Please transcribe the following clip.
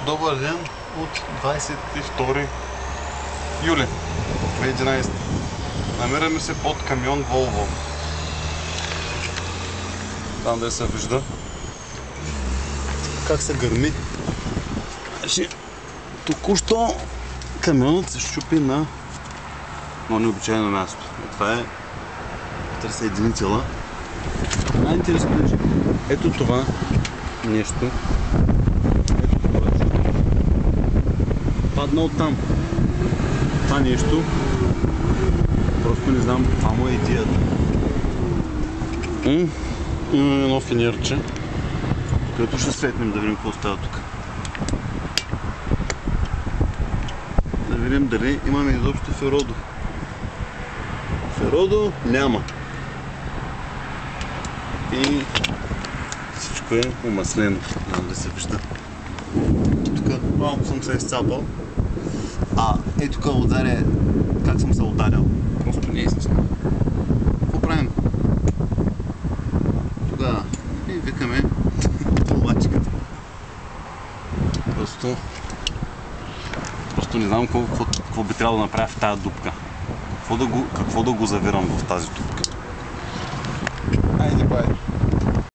Добър ден от 22 юли 2011. Намираме се под камион Volvo. Там да се вижда как се гърми. Току-що камионът се щупи на необичайно място. Това е разсъединителя. Най-интересно е, че ето това нещо, падна от там. Това нещо, просто не знам, това му е идеята. Имаме едно фенерче, което ще светнем да видим какво става тук. Да видим дали имаме изобщо феродо. Феродо няма. И всичко е умаслено, да се вижда. Тук малко съм се изцапал. Ей тук ударя, как съм се ударял. Просто не е истина. Какво правим? Тогава и викаме тулачката. Просто не знам какво би трябвало да направя в тази дупка. Какво да го завирам в тази дупка. Айде, бай!